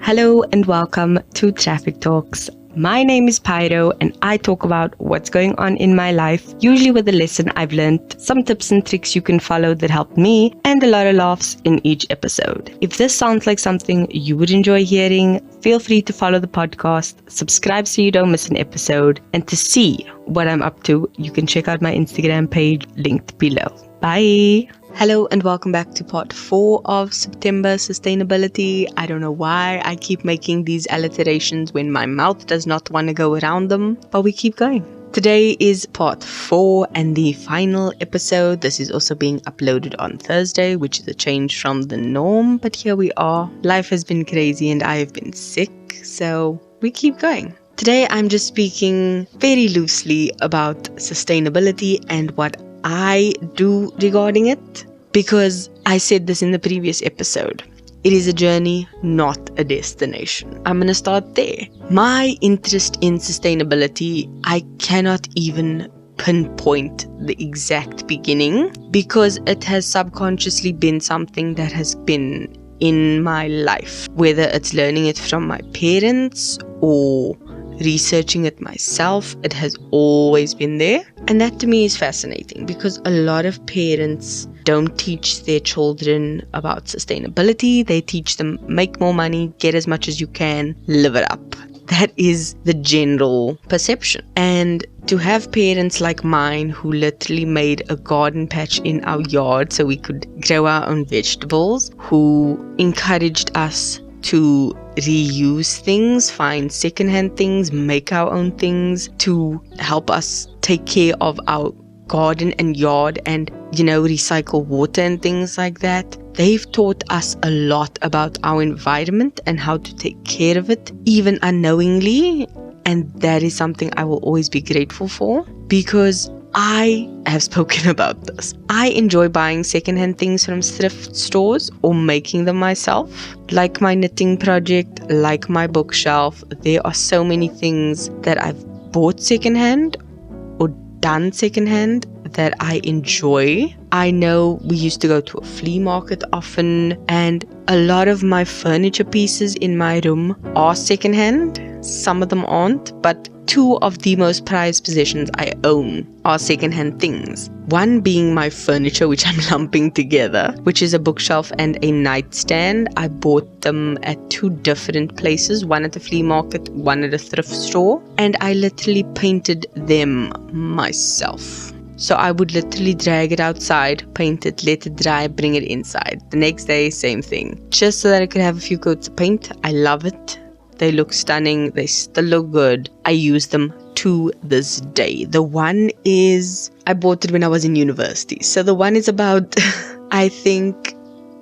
Hello and welcome to Traffic Talks. My name is Pyro and I talk about what's going on in my life, usually with a lesson I've learned, some tips and tricks you can follow that helped me, and a lot of laughs in each episode. If this sounds like something you would enjoy hearing, feel free to follow the podcast, subscribe so you don't miss an episode, and to see what I'm up to, you can check out my Instagram page linked below. Bye! Hello and welcome back to part 4 of September Sustainability. I don't know why I keep making these alliterations when my mouth does not want to go around them, but we keep going. Today is part 4 and the final episode. This is also being uploaded on Thursday, which is a change from the norm, but here we are. Life has been crazy and I have been sick, so we keep going. Today I'm just speaking very loosely about sustainability and what I do regarding it, because I said this in the previous episode. It is a journey, not a destination. I'm going to start there. My interest in sustainability, I cannot even pinpoint the exact beginning because it has subconsciously been something that has been in my life, whether it's learning it from my parents or researching it myself. It has always been there, and that to me is fascinating because a lot of parents don't teach their children about sustainability. They teach them make more money, get as much as you can, live it up. That is the general perception. And to have parents like mine who literally made a garden patch in our yard so we could grow our own vegetables, who encouraged us to reuse things, find secondhand things, make our own things, to help us take care of our garden and yard and, recycle water and things like that. They've taught us a lot about our environment and how to take care of it, even unknowingly. And that is something I will always be grateful for, because I have spoken about this. I enjoy buying secondhand things from thrift stores or making them myself. Like my knitting project, like my bookshelf. There are so many things that I've bought secondhand or done secondhand that I enjoy. I know we used to go to a flea market often, and a lot of my furniture pieces in my room are secondhand. Some of them aren't, but 2 of the most prized possessions I own are secondhand things. One being my furniture, which I'm lumping together, which is a bookshelf and a nightstand. I bought them at 2 different places, one at the flea market, one at a thrift store, and I literally painted them myself. So I would literally drag it outside, paint it, let it dry, bring it inside. The next day, same thing. Just so that I could have a few coats of paint. I love it. They look stunning. They still look good. I use them to this day. The one is, I bought it when I was in university. So the one is about, I think,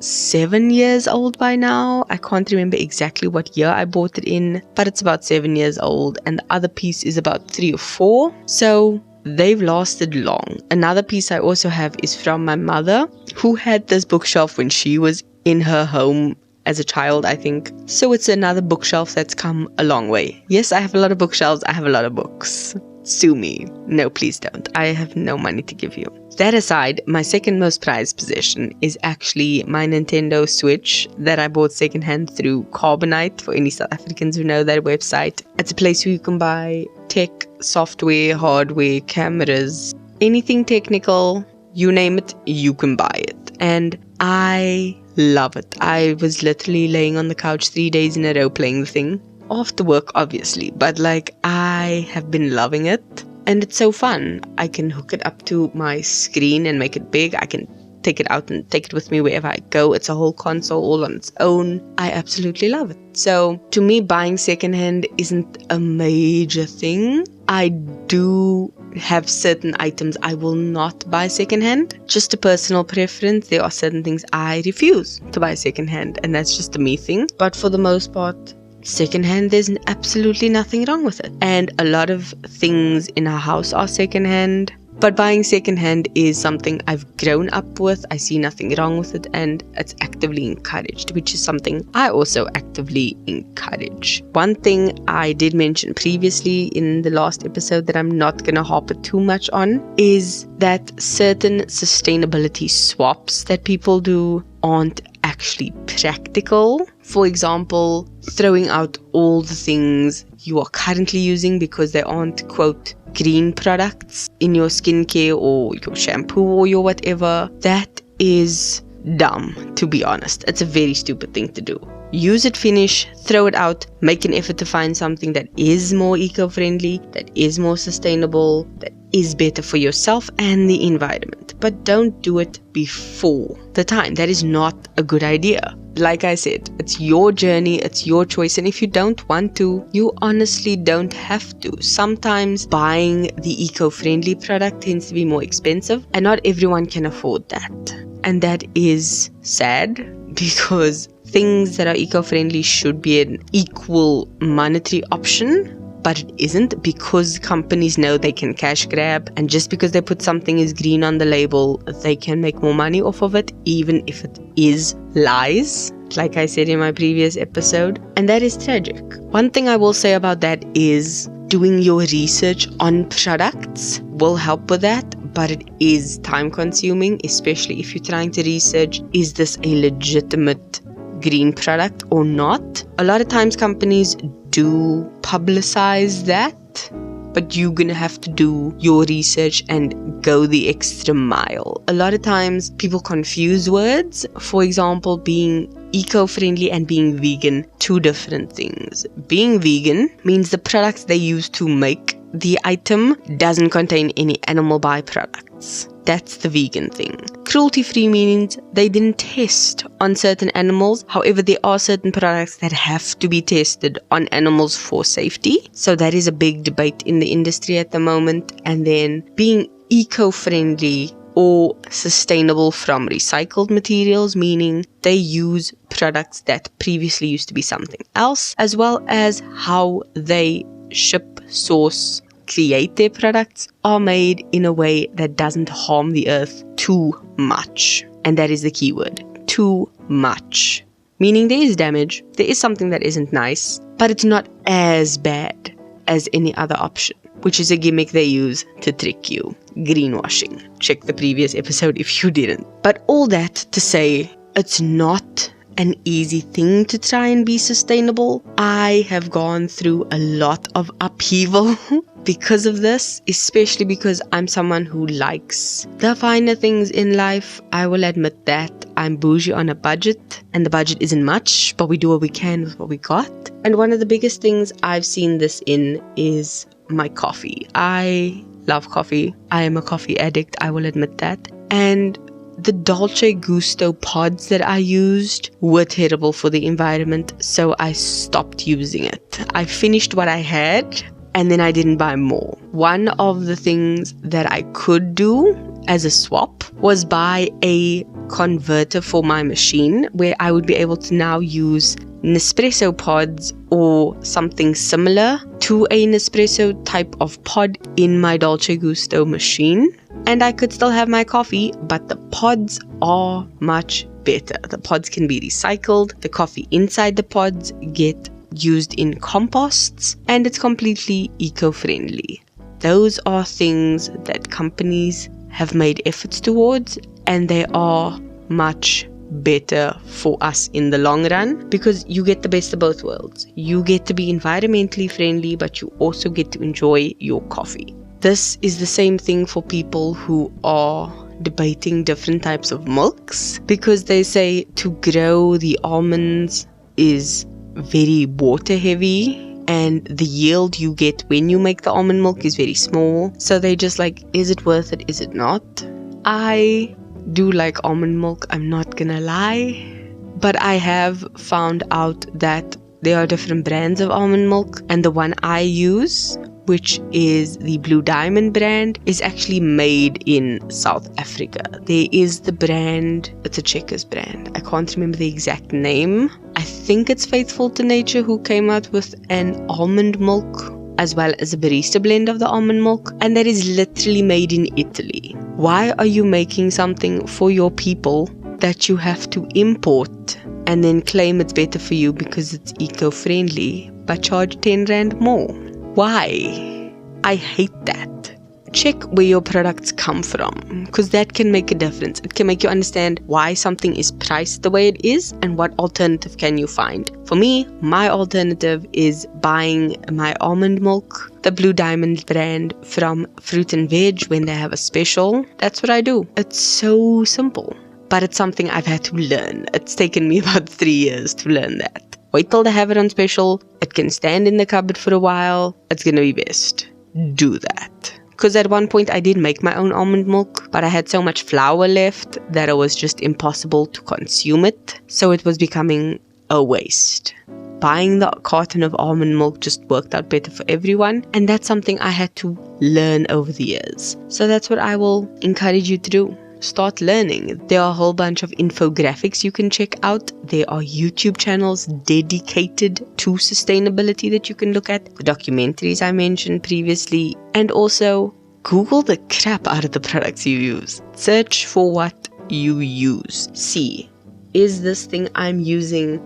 7 years old by now. I can't remember exactly what year I bought it in, but it's about 7 years old. And the other piece is about 3 or 4. So they've lasted long. Another piece I also have is from my mother, who had this bookshelf when she was in her home as a child, I think. So it's another bookshelf that's come a long way. Yes, I have a lot of bookshelves. I have a lot of books. Sue me. No, please don't. I have no money to give you. That aside, my second most prized possession is actually my Nintendo Switch that I bought secondhand through Carbonite, for any South Africans who know that website. It's a place where you can buy tech, software, hardware, cameras, anything technical, you name it, you can buy it. And I love it. I was literally laying on the couch 3 days in a row playing the thing. After work, obviously, but I have been loving it. And it's so fun. I can hook it up to my screen and make it big. I can take it out and take it with me wherever I go. It's a whole console all on its own. I absolutely love it. So to me, buying secondhand isn't a major thing. I do have certain items I will not buy secondhand. Just a personal preference. There are certain things I refuse to buy secondhand, and that's just a me thing. But for the most part, secondhand, there's absolutely nothing wrong with it. And a lot of things in our house are secondhand. But buying secondhand is something I've grown up with. I see nothing wrong with it, and it's actively encouraged, which is something I also actively encourage. One thing I did mention previously in the last episode that I'm not going to harp it too much on is that certain sustainability swaps that people do aren't actually practical. For example, throwing out all the things you are currently using because they aren't, quote, green products in your skincare or your shampoo or your whatever. That is dumb, to be honest. It's a very stupid thing to do. Use it, finish, throw it out, make an effort to find something that is more eco-friendly, that is more sustainable, that is better for yourself and the environment. But don't do it before the time. That is not a good idea. Like I said, it's your journey, it's your choice, and if you don't want to, you honestly don't have to. Sometimes buying the eco-friendly product tends to be more expensive, and not everyone can afford that. And that is sad, because things that are eco-friendly should be an equal monetary option, but it isn't, because companies know they can cash grab, and just because they put something as green on the label, they can make more money off of it, even if it is lies, like I said in my previous episode, and that is tragic. One thing I will say about that is doing your research on products will help with that, but it is time consuming, especially if you're trying to research, is this a legitimate green product or not? A lot of times companies do publicize that, but you're gonna have to do your research and go the extra mile. A lot of times people confuse words. For example, being eco-friendly and being vegan, two different things. Being vegan means the products they use to make the item doesn't contain any animal byproducts. That's the vegan thing. Cruelty-free means they didn't test on certain animals. However, there are certain products that have to be tested on animals for safety. So that is a big debate in the industry at the moment. And then being eco-friendly or sustainable from recycled materials, meaning they use products that previously used to be something else, as well as how they ship, source, create their products are made in a way that doesn't harm the earth too much. And that is the key word, too much. Meaning there is damage, there is something that isn't nice, but it's not as bad as any other option, which is a gimmick they use to trick you. Greenwashing. Check the previous episode if you didn't. But all that to say, it's not an easy thing to try and be sustainable. I have gone through a lot of upheaval because of this, especially because I'm someone who likes the finer things in life. I will admit that I'm bougie on a budget, and the budget isn't much, but we do what we can with what we got. And one of the biggest things I've seen this in is my coffee. I love coffee. I am a coffee addict, I will admit that. And the Dolce Gusto pods that I used were terrible for the environment, so I stopped using it. I finished what I had, and then I didn't buy more. One of the things that I could do as a swap was buy a converter for my machine, where I would be able to now use Nespresso pods or something similar to a Nespresso type of pod in my Dolce Gusto machine. And I could still have my coffee, but the pods are much better. The pods can be recycled, the coffee inside the pods get used in composts, and it's completely eco-friendly. Those are things that companies have made efforts towards, and they are much better for us in the long run, because you get the best of both worlds. You get to be environmentally friendly, but you also get to enjoy your coffee. This is the same thing for people who are debating different types of milks, because they say to grow the almonds is very water heavy, and the yield you get when you make the almond milk is very small. So they just like, is it worth it? Is it not? I do like almond milk, I'm not gonna lie, but I have found out that there are different brands of almond milk, and the one I use, which is the Blue Diamond brand, is actually made in South Africa. There is the brand, it's a Checkers brand, I can't remember the exact name. I think it's Faithful to Nature who came out with an almond milk as well as a barista blend of the almond milk, and that is literally made in Italy. Why are you making something for your people that you have to import and then claim it's better for you because it's eco-friendly, but charge 10 Rand more? Why? I hate that. check where your products come from, because that can make a difference. It can make you understand why something is priced the way it is and what alternative can you find. For me, my alternative is buying my almond milk, the Blue Diamond brand, from Fruit and Veg when they have a special. That's what I do. It's so simple, but it's something I've had to learn. It's taken me about 3 years to learn that. Wait till they have it on special. It can stand in the cupboard for a while. It's gonna be best. Do that. Because at one point I did make my own almond milk, but I had so much flour left that it was just impossible to consume it. So it was becoming a waste. Buying the carton of almond milk just worked out better for everyone. And that's something I had to learn over the years. So that's what I will encourage you to do. Start learning. There are a whole bunch of infographics you can check out. There are YouTube channels dedicated to sustainability that you can look at. The documentaries I mentioned previously. And also, Google the crap out of the products you use. Search for what you use. See, is this thing I'm using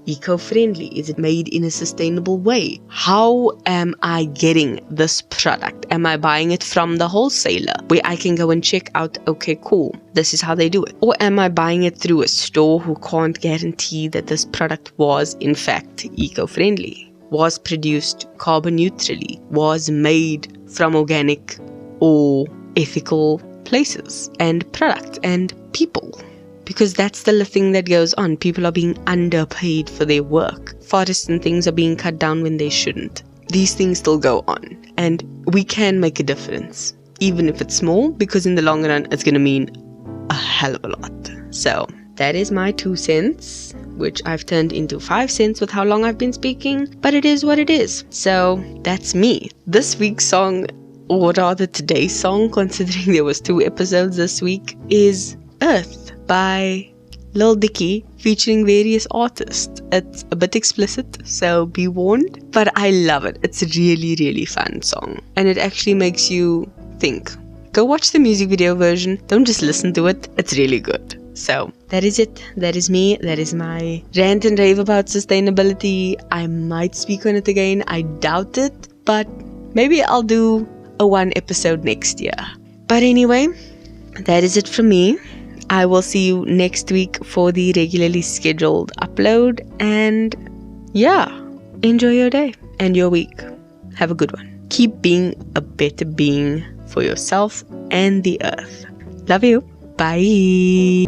eco-friendly? Is it made in a sustainable way? How am I getting this product? Am I buying it from the wholesaler where I can go and check out, okay, cool, this is how they do it? Or am I buying it through a store who can't guarantee that this product was in fact eco-friendly, was produced carbon neutrally, was made from organic or ethical places and products and people? Because that's the thing that goes on. People are being underpaid for their work. Forests and things are being cut down when they shouldn't. These things still go on. And we can make a difference. Even if it's small, because in the long run, it's going to mean a hell of a lot. So that is my 2 cents, which I've turned into 5 cents with how long I've been speaking. But it is what it is. So that's me. This week's song, or rather today's song, considering there was 2 episodes this week, is Earth by Lil Dicky featuring various artists. It's a bit explicit, so be warned, but I love it. It's a really, really fun song, and it actually makes you think. Go watch the music video version. Don't just listen to it. It's really good. So that is it. That is me. That is my rant and rave about sustainability. I might speak on it again. I doubt it, but maybe I'll do a 1 episode next year. But anyway, that is it from me. I will see you next week for the regularly scheduled upload. And yeah, enjoy your day and your week. Have a good one. Keep being a better being for yourself and the earth. Love you. Bye.